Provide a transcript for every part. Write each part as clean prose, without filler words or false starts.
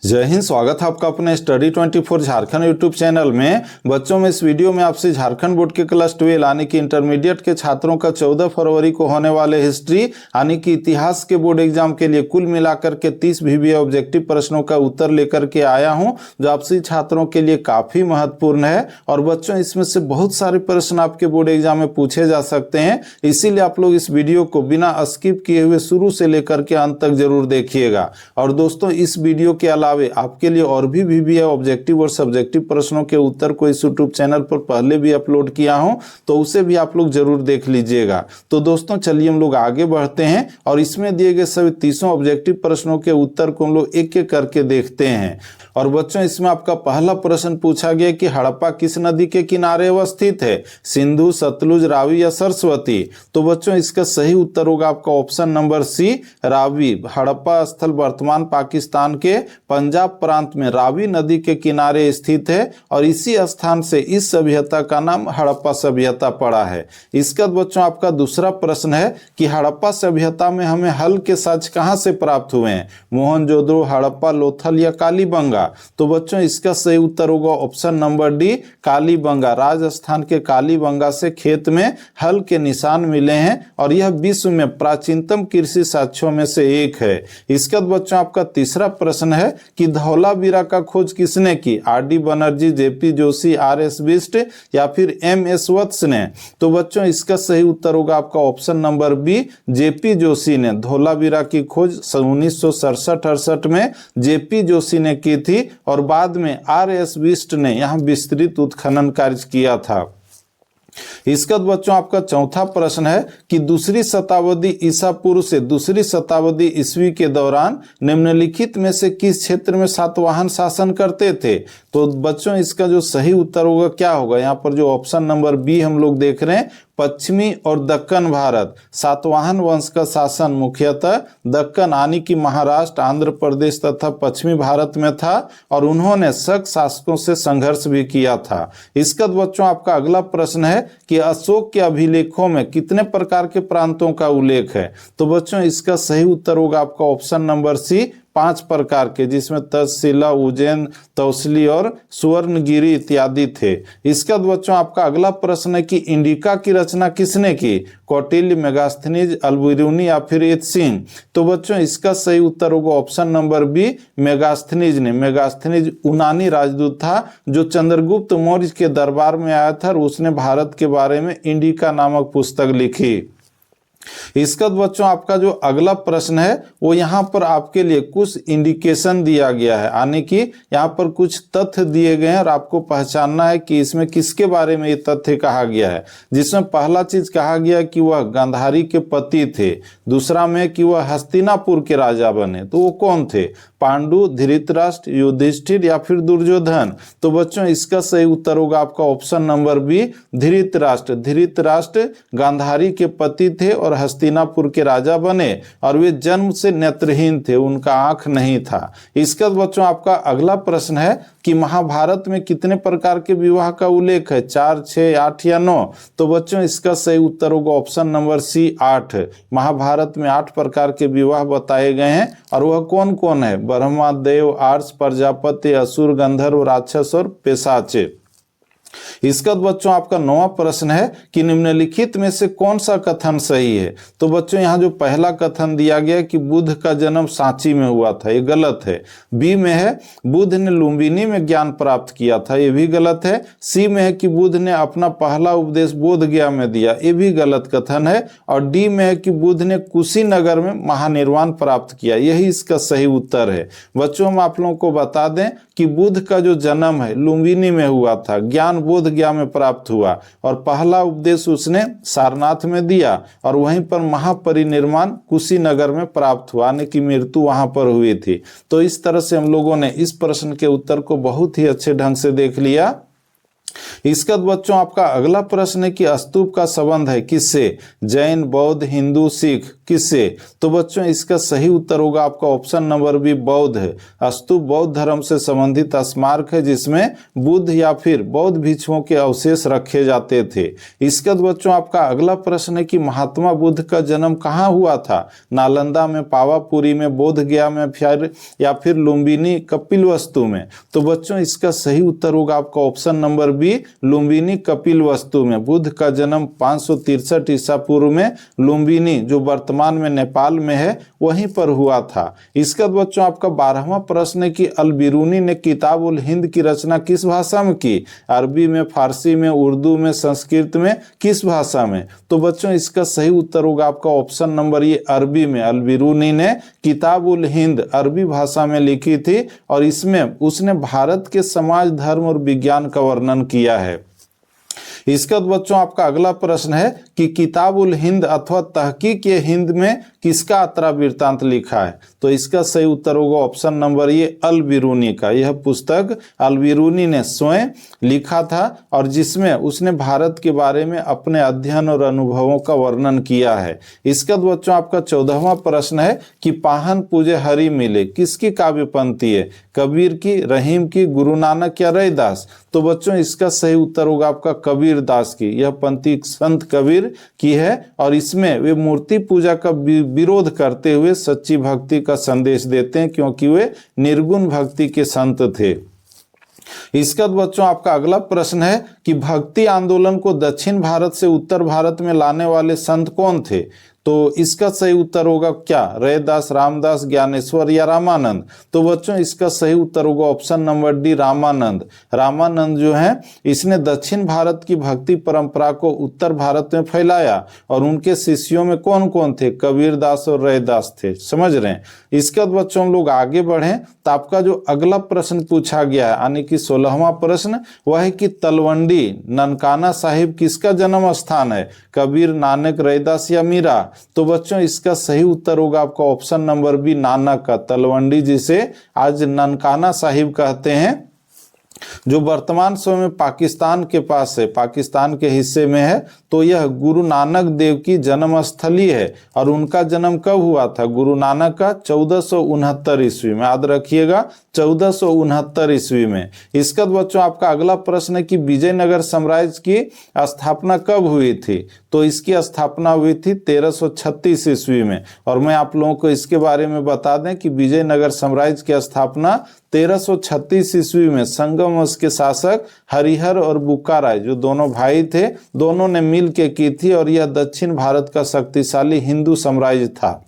जय हिंद। स्वागत है आपका अपने स्टडी 24 झारखंड यूट्यूब चैनल में। बच्चों में इस वीडियो में आपसे झारखंड बोर्ड के क्लास 12 यानी कि इंटरमीडिएट के छात्रों का 14 फरवरी को होने वाले हिस्ट्री यानी कि इतिहास के बोर्ड एग्जाम के लिए कुल मिलाकर के 30 VBA ऑब्जेक्टिव प्रश्नों का उत्तर लेकर के आया हूं, जो आपसे छात्रों के लिए काफी महत्वपूर्ण है। और बच्चों इसमें से बहुत सारे प्रश्न आपके बोर्ड एग्जाम में पूछे जा सकते हैं, इसीलिए आप लोग इस वीडियो को बिना स्किप किए हुए शुरू से लेकर के अंत तक जरूर देखिएगा। और दोस्तों इस वीडियो के अलावा आपके लिए और भी VBA ऑब्जेक्टिव और सब्जेक्टिव प्रश्नों के उत्तर को इस यूट्यूब चैनल पर पहले भी अपलोड किया हूं, तो उसे भी आप लोग जरूर देख लीजिएगा। तो दोस्तों चलिए हम लोग आगे बढ़ते हैं और इसमें दिए गए सभी 30 ऑब्जेक्टिव प्रश्नों के उत्तर को हम लोग एक एक करके देखते हैं। और बच्चों इसमें आपका पहला प्रश्न पूछा गया कि हड़प्पा किस नदी के किनारे अवस्थित है, सिंधु, सतलुज, रावी या सरस्वती। तो बच्चों इसका सही उत्तर होगा आपका option number C, Ravi. Harappa स्थल वर्तमान पाकिस्तान के पंजाब प्रांत में रावी नदी के किनारे स्थित है और इसी स्थान से इस सभ्यता का नाम हड़प्पा सभ्यता पड़ा है। इसका बच्चों आपका दूसरा प्रश्न है कि हड़प्पा सभ्यता में हमें हल के साक्ष्य कहां से प्राप्त हुए हैं, मोहनजोदड़ो, हड़प्पा, लोथल या कालीबंगा। तो बच्चों इसका सही उत्तर होगा option number D, Kalibangan. Rajasthan के कालीबंगा से खेत में हल के निशान मिले हैं और यह विश्व में प्राचीनतम कृषि साक्ष्यों में से एक है। इसका बच्चों आपका तीसरा प्रश्न है कि धौलावीरा का खोज किसने की, RD Banerjee, JP Joshi, RS Bisht या फिर MS वत्स ने। तो बच्चों इसका सही उत्तर होगा आपका option number B, JP Joshi ने। धौलावीरा की खोज 1967-68 में JP जोशी ने की थी और बाद में RS बिष्ट ने यहां विस्तृत उत्खनन कार्य किया था। इसका बच्चों आपका चौथा प्रश्न है कि दूसरी शताब्दी ईसा पूर्व से दूसरी शताब्दी ईस्वी के दौरान निम्नलिखित में से किस क्षेत्र में सातवाहन शासन करते थे। तो बच्चों इसका जो सही उत्तर होगा क्या होगा, यहाँ पर जो ऑप्शन नंबर बी हम लोग देख रहे हैं, पश्चिमी और दक्कन भारत। सातवाहन वंश का शासन मुख्यतः दक्कन यानी कि महाराष्ट्र, आंध्र प्रदेश तथा पश्चिमी भारत में था और उन्होंने शक शासकों से संघर्ष भी किया था। इसका बच्चों आपका अगला प्रश्न है कि अशोक के अभिलेखों में कितने प्रकार के प्रांतों का उल्लेख है। तो बच्चों इसका सही उत्तर होगा आपका ऑप्शन नंबर सी, 5 प्रकार के, जिसमें तक्षशिला, उज्जैन, तौसली और सुवर्णगिरी इत्यादि थे। इसका बच्चों आपका अगला प्रश्न है कि इंडिका की रचना किसने की, कौटिल्य, मेगास्थनीज, अलबिरूनी या फिर एत्सिन। तो बच्चों इसका सही उत्तर होगा ऑप्शन नंबर बी, मेगास्थनीज ने। मेगास्थनीज यूनानी राजदूत था जो चंद्रगुप्त मौर्य के दरबार में आया था और उसने भारत के बारे में इंडिका नामक पुस्तक लिखी। इसका बच्चों आपका जो अगला प्रश्न है वो यहाँ पर आपके लिए कुछ इंडिकेशन दिया गया है, यानी कि यहाँ पर कुछ तथ्य दिए गए हैं और आपको पहचानना है कि इसमें किसके बारे में ये तथ्य कहा गया है। जिसमें पहला चीज कहा गया कि वह गांधारी के पति थे, दूसरा में कि वह हस्तिनापुर के राजा बने। तो वो कौन थे, पांडु, धृतराष्ट्र, युधिष्ठिर या फिर दुर्योधन। तो बच्चों इसका सही उत्तर होगा आपका option number B, Dhritarashtra. Dhritarashtra Gandhari के पति थे और हस्तिनापुर के राजा बने और वे जन्म से नेत्रहीन थे, उनका आंख नहीं था। इसका बच्चों आपका अगला प्रश्न है कि महाभारत में कितने प्रकार के विवाह का उल्लेख है, 4, 6, 8 या 9। तो बच्चों इसका सही उत्तर होगा ऑप्शन नंबर सी, 8। महाभारत में 8 प्रकार के विवाह बताए गए हैं और वह कौन कौन है, ब्रह्मा, देव, आर्ष, प्रजापति, असुर, गंधर्व, राक्षस और पेशाचे। इसका बच्चों आपका 9वां प्रश्न है कि निम्नलिखित में से कौन सा कथन सही है। तो बच्चों यहाँ जो पहला कथन दिया गया कि बुद्ध का जन्म सांची में हुआ था, ये गलत है। बी में है बुद्ध ने लुम्बिनी में ज्ञान प्राप्त किया था, ये भी गलत है। सी में है कि बुद्ध ने अपना पहला उपदेश बोध गया में दिया, ये भी गलत कथन है। और डी में है कि बुद्ध ने कुशीनगर में महानिर्वाण प्राप्त किया, यही इसका सही उत्तर है। बच्चों हम आप लोगों को बता दें कि बुद्ध का जो जन्म है लुम्बिनी में हुआ था, ज्ञान बोध गया में प्राप्त हुआ और पहला उपदेश उसने सारनाथ में दिया और वहीं पर महापरिनिर्वाण कुशीनगर में प्राप्त हुआ, यानी कि मृत्यु वहां पर हुई थी। तो इस तरह से हम लोगों ने इस प्रश्न के उत्तर को बहुत ही अच्छे ढंग से देख लिया। इसके बाद बच्चों आपका अगला प्रश्न है कि स्तूप का संबंध है किससे? जैन, बौद्ध, हिंदू, सिख, किससे? तो बच्चों इसका सही उत्तर होगा आपका ऑप्शन नंबर बी, बौद्ध है। स्तूप बौद्ध धर्म से संबंधित स्मारक है जिसमें बुद्ध या फिर बौद्ध भिक्षुओं के अवशेष रखे जाते थे। इसके बाद बच्चों आपका अगला प्रश्न है कि महात्मा बुद्ध का जन्म कहाँ हुआ था? नालंदा में, पावापुरी में, बोध गया में, या फिर लुम्बिनी कपिलवस्तु में? तो बच्चों इसका सही उत्तर होगा आपका option number B, Lumbini Kapilavastu में। बुद्ध का जन्म 563 ईसा पूर्व में लुम्बिनी, जो वर्तमान में नेपाल में है, वहीं पर हुआ था। इसका बच्चों आपका 12वां प्रश्न है कि अल बिरूनी ने किताब उल हिंद की रचना किस भाषा में की? अरबी में, फारसी में, उर्दू में, संस्कृत में, किस भाषा में? तो बच्चों इसका सही उत्तर होगा आपका ऑप्शन नंबर ये, अरबी में। अल बिरूनी ने किताब उल हिंद अरबी भाषा में लिखी थी और इसमें उसने भारत के समाज, धर्म और विज्ञान का वर्णन किया है। इसके बाद बच्चों आपका अगला प्रश्न है कि किताब उल हिंद अथवा तहकीक ए हिंद में किसका यात्रा वृत्तांत लिखा है? तो इसका सही उत्तर होगा ऑप्शन नंबर ये, अल बिरूनी का। यह पुस्तक अल बिरूनी ने स्वयं लिखा था और जिसमें उसने भारत के बारे में अपने अध्ययन और अनुभवों का वर्णन किया है। इसके बाद बच्चों आपका 14वां प्रश्न है कि पाहन पूजे हरि मिले किसकी काव्य पंक्ति है? कबीर की, रहीम की, गुरु नानक या रैदास? तो बच्चों इसका सही उत्तर होगा आपका कबीर दास की। यह पंक्ति संत कबीर की है और इसमें वे मूर्ति पूजा का विरोध करते हुए सच्ची भक्ति का संदेश देते हैं क्योंकि वे निर्गुण भक्ति के संत थे। इसका बच्चों आपका अगला प्रश्न है कि भक्ति आंदोलन को दक्षिण भारत से उत्तर भारत में लाने वाले संत कौन थे? तो इसका सही उत्तर होगा क्या? रैदास, रामदास, ज्ञानेश्वर या रामानंद? तो बच्चों इसका सही उत्तर होगा option number D, Ramanand. Ramanand जो है इसने दक्षिण भारत की भक्ति परंपरा को उत्तर भारत में फैलाया और उनके शिष्यों में कौन कौन थे? कबीरदास और रैदास थे। समझ रहे हैं? इसके बाद बच्चों हम लोग आगे बढ़ें तो आपका जो अगला प्रश्न पूछा गया है यानी कि 16वां प्रश्न, वह है कि तलवंडी ननकाना साहिब किसका जन्म स्थान है? कबीर, नानक, रैदास या मीरा? तो बच्चों इसका सही उत्तर होगा आपका ऑप्शन नंबर बी, नानक का। तलवंडी जिसे आज ननकाना साहिब कहते हैं, जो वर्तमान समय में पाकिस्तान के पास है, पाकिस्तान के हिस्से में है, तो यह गुरु नानक देव की जन्म स्थली है। और उनका जन्म कब हुआ था? गुरु नानक का 1469 ईस्वी में। याद रखिएगा 1469 ईस्वी में। इसका बच्चों आपका अगला प्रश्न है कि विजयनगर साम्राज्य की स्थापना कब हुई थी? तो इसकी स्थापना हुई थी 1336 ईस्वी में। और मैं आप लोगों को इसके बारे में बता दें कि विजयनगर साम्राज्य की स्थापना 1336 ईस्वी में संगम वंश के शासक हरिहर और बुक्काराय, जो दोनों भाई थे, दोनों ने मिल के की थी और यह दक्षिण भारत का शक्तिशाली हिंदू साम्राज्य था।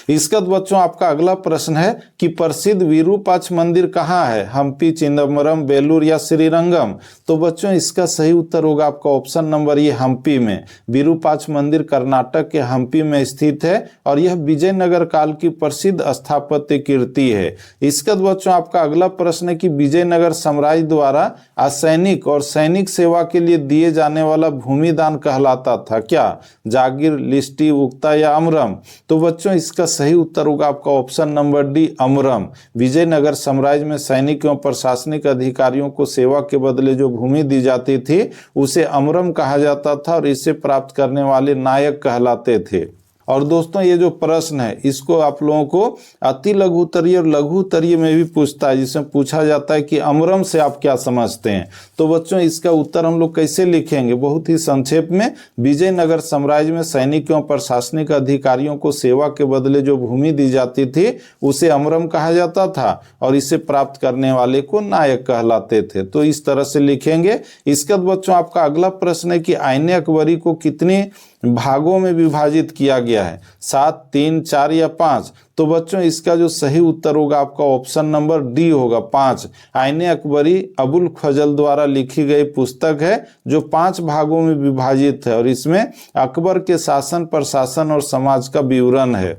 इसका बच्चों आपका अगला प्रश्न है कि प्रसिद्ध विरूपाक्ष मंदिर कहाँ है? हम्पी, चिदम्बरम, बेलूर या श्रीरंगम? तो बच्चों इसका सही उत्तर होगा आपका ऑप्शन नंबर ये, हम्पी में। विरूपाक्ष मंदिर कर्नाटक के हम्पी में स्थित है और यह विजयनगर काल की प्रसिद्ध स्थापत्य कीर्ति है। इसका बच्चों आपका अगला प्रश्न है कि विजयनगर साम्राज्य द्वारा असैनिक और सैनिक सेवा के लिए दिए जाने वाला भूमिदान कहलाता था क्या? जागीर, लिस्टी, उक्ता या अमरम? तो बच्चों इसका सही उत्तर होगा आपका ऑप्शन नंबर डी, अमरम। विजयनगर साम्राज्य में सैनिक एवं प्रशासनिक अधिकारियों को सेवा के बदले जो भूमि दी जाती थी उसे अमरम कहा जाता था और इसे प्राप्त करने वाले नायक कहलाते थे। और दोस्तों ये जो प्रश्न है इसको आप लोगों को अति लघु उत्तरीय और लघु उत्तरीय में भी पूछता है, जिसमें पूछा जाता है कि अमरम से आप क्या समझते हैं। तो बच्चों इसका उत्तर हम लोग कैसे लिखेंगे? बहुत ही संक्षेप में, विजयनगर साम्राज्य में सैनिक एवं प्रशासनिक अधिकारियों को सेवा के बदले जो भूमि दी जाती थी उसे अमरम कहा जाता था और इसे प्राप्त करने वाले को नायक कहलाते थे। तो इस तरह से लिखेंगे। इसके बाद बच्चों आपका अगला प्रश्न है कि आईने अकबरी को कितनी भागों में विभाजित किया गया है? 7, 3, 4 या 5? तो बच्चों इसका जो सही उत्तर होगा आपका ऑप्शन नंबर डी होगा, 5। आईने अकबरी अबुल फजल द्वारा लिखी गई पुस्तक है जो 5 भागों में विभाजित है और इसमें अकबर के शासन, प्रशासन और समाज का विवरण है।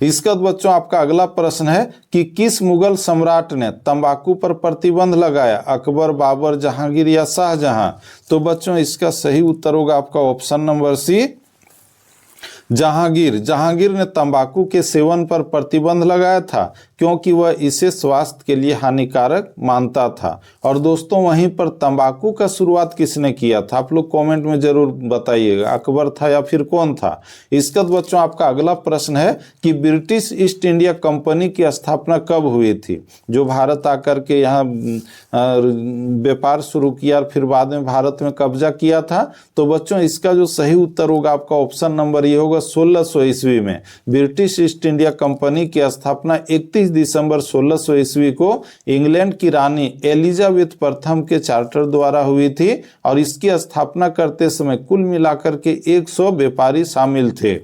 इसका बच्चों आपका अगला प्रश्न है कि किस मुगल सम्राट ने तंबाकू पर प्रतिबंध लगाया? अकबर, बाबर, जहांगीर या शाहजहां? तो बच्चों इसका सही उत्तर होगा आपका option number C, Jahangir. Jahangir ने तंबाकू के सेवन पर प्रतिबंध लगाया था। क्योंकि वह इसे स्वास्थ्य के लिए हानिकारक मानता था। और दोस्तों वहीं पर तंबाकू का शुरुआत किसने किया था, आप लोग कमेंट में जरूर बताइएगा, अकबर था या फिर कौन था। इसका बच्चों आपका अगला प्रश्न है कि ब्रिटिश ईस्ट इंडिया कंपनी की स्थापना कब हुई थी, जो भारत आकर के यहाँ व्यापार शुरू किया और फिर बाद में भारत में कब्जा किया था। तो बच्चों इसका जो सही उत्तर होगा आपका ऑप्शन नंबर ये होगा 1600 ईस्वी में। ब्रिटिश ईस्ट इंडिया कंपनी की स्थापना 31 दिसंबर 1600 ईस्वी को इंग्लैंड की रानी एलिजाबेथ प्रथम के चार्टर द्वारा हुई थी और इसकी स्थापना करते समय कुल मिलाकर के 100 व्यापारी शामिल थे।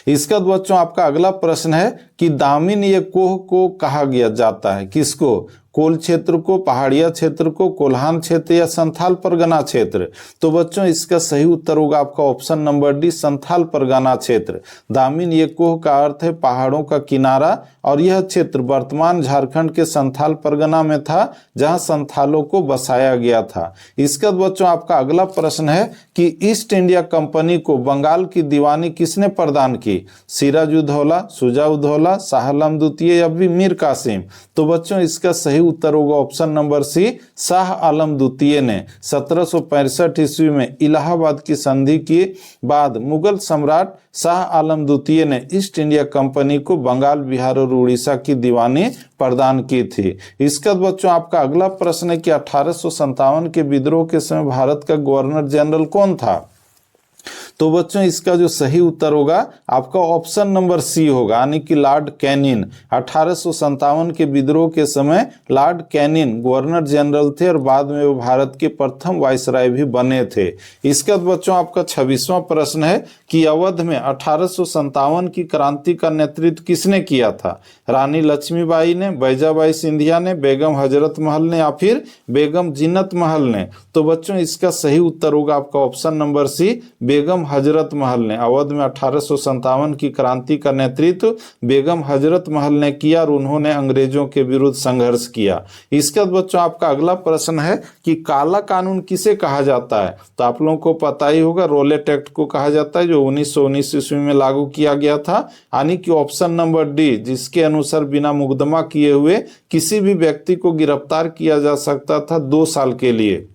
इसका बच्चों आपका अगला प्रश्न है कि दामिन ये कोह को कहा गया जाता है, किसको, कोल क्षेत्र को, पहाड़िया क्षेत्र को, कोल्हान क्षेत्र या संथाल परगना क्षेत्र। तो बच्चों इसका सही उत्तर होगा आपका option number D, Santhal Pargana क्षेत्र। दामिन ये कोह का अर्थ है पहाड़ों का किनारा और यह क्षेत्र वर्तमान झारखंड के संथाल परगना में था जहां संथालों को बसाया गया था। इसका बच्चों आपका अगला प्रश्न है कि ईस्ट इंडिया कंपनी को बंगाल की दीवानी किसने प्रदान की, सिराजुद्दौला, शुजा-उद-दौला, शाह आलम द्वितीय या फिर मीर कासिम। तो बच्चों इसका सही उत्तर होगा ऑप्शन नंबर सी, शाह आलम द्वितीय ने 1765 ईस्वी में इलाहाबाद की संधि के बाद मुगल सम्राट शाह आलम द्वितीय ने ईस्ट इंडिया कंपनी को बंगाल, बिहार और उड़ीसा की दीवानी प्रदान की थी। इसका बच्चों आपका अगला प्रश्न है कि 1857 के विद्रोह के समय भारत का गवर्नर जनरल कौन था। तो बच्चों इसका जो सही उत्तर होगा आपका ऑप्शन नंबर सी होगा, यानी कि लॉर्ड कैनिन। 1857 के विद्रोह के समय लॉर्ड कैनिन गवर्नर जनरल थे और बाद में वो भारत के प्रथम वायसराय भी बने थे। इसका बच्चों आपका 26वां प्रश्न है कि अवध में 1857 की क्रांति का नेतृत्व किसने किया था, रानी लक्ष्मीबाई ने, बैजाबाई सिंधिया ने, बेगम हजरत महल ने या फिर बेगम जिन्नत महल ने। तो बच्चों इसका सही उत्तर होगा आपका ऑप्शन नंबर सी, बेगम हजरत महल ने। अवध में 1857 की क्रांति का नेतृत्व बेगम हजरत महल ने किया और उन्होंने अंग्रेजों के विरुद्ध संघर्ष किया। इसका बच्चों आपका अगला प्रश्न है कि काला कानून किसे कहा जाता है। तो आप लोगों को पता ही होगा रोलेट एक्ट को कहा जाता है, जो 1919 ईस्वी में लागू किया गया था, यानी कि ऑप्शन नंबर डी, जिसके अनुसार बिना मुकदमा किए हुए किसी भी व्यक्ति को गिरफ्तार किया जा सकता था 2 साल के लिए।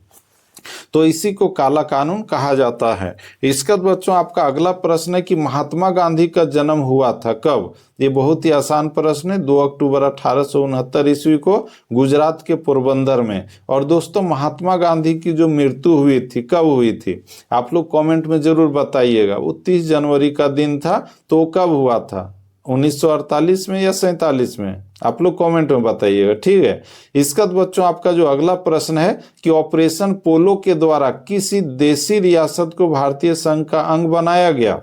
तो इसी को काला कानून कहा जाता है। इसका बच्चों आपका अगला प्रश्न है कि महात्मा गांधी का जन्म हुआ था कब। ये बहुत ही आसान प्रश्न है, 2 अक्टूबर 1869 ईस्वी को गुजरात के पोरबंदर में। और दोस्तों महात्मा गांधी की जो मृत्यु हुई थी कब हुई थी, आप लोग कमेंट में जरूर बताइएगा। वो 30 जनवरी का दिन था, तो कब हुआ था, 1948 में या 47 में, आप लोग कमेंट में बताइएगा, ठीक है। इसका बच्चों आपका जो अगला प्रश्न है कि ऑपरेशन पोलो के द्वारा किसी देशी रियासत को भारतीय संघ का अंग बनाया गया।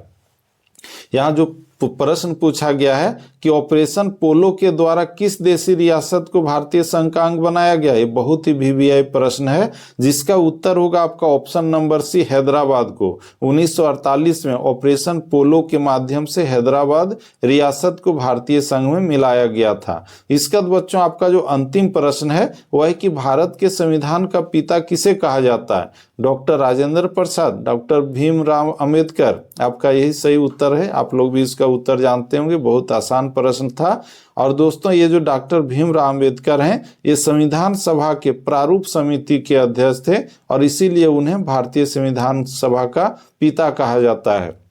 यहाँ जो प्रश्न पूछा गया है कि ऑपरेशन पोलो के द्वारा किस देशी रियासत को भारतीय संघ का अंग बनाया गया, ये बहुत ही वीवीआई प्रश्न है, जिसका उत्तर होगा आपका ऑप्शन नंबर सी, हैदराबाद को। 1948 में ऑपरेशन पोलो के माध्यम से हैदराबाद रियासत को भारतीय संघ में मिलाया गया था। इसका बच्चों आपका जो अंतिम प्रश्न है वह है कि भारत के संविधान का पिता किसे कहा जाता है, डॉक्टर राजेंद्र प्रसाद, डॉक्टर भीमराव अंबेडकर। आपका यही सही उत्तर है, आप लोग भी इसका उत्तर जानते होंगे, बहुत आसान प्रश्न था। और दोस्तों ये जो डॉक्टर भीमराव अंबेडकर हैं ये संविधान सभा के प्रारूप समिति के अध्यक्ष थे और इसीलिए उन्हें भारतीय संविधान सभा का पिता कहा जाता है।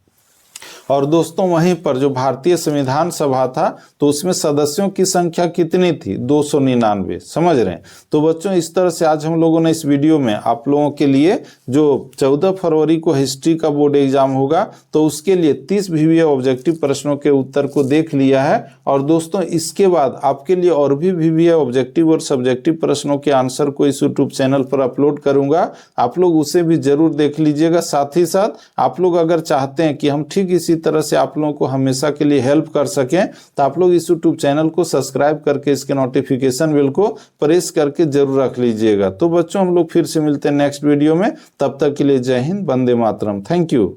और दोस्तों वहीं पर जो भारतीय संविधान सभा था तो उसमें सदस्यों की संख्या कितनी थी, 299, समझ रहे हैं। तो बच्चों इस तरह से आज हम लोगों ने इस वीडियो में आप लोगों के लिए जो 14 फरवरी को हिस्ट्री का बोर्ड एग्जाम होगा तो उसके लिए 30 वीवीआई ऑब्जेक्टिव प्रश्नों के उत्तर को देख लिया है। और दोस्तों इसके बाद आपके लिए और भी वीवीआई ऑब्जेक्टिव और सब्जेक्टिव प्रश्नों के आंसर को इस यूट्यूब चैनल पर अपलोड करूंगा, आप लोग उसे भी जरूर देख लीजिएगा। साथ ही साथ आप लोग अगर चाहते हैं कि हम ठीक इसी तरह से आप लोगों को हमेशा के लिए हेल्प कर सकें तो आप लोग इस यूट्यूब चैनल को सब्सक्राइब करके इसके नोटिफिकेशन बेल को प्रेस करके जरूर रख लीजिएगा। तो बच्चों हम लोग फिर से मिलते हैं नेक्स्ट वीडियो में, तब तक के लिए जय हिंद, वंदे मातरम, थैंक यू।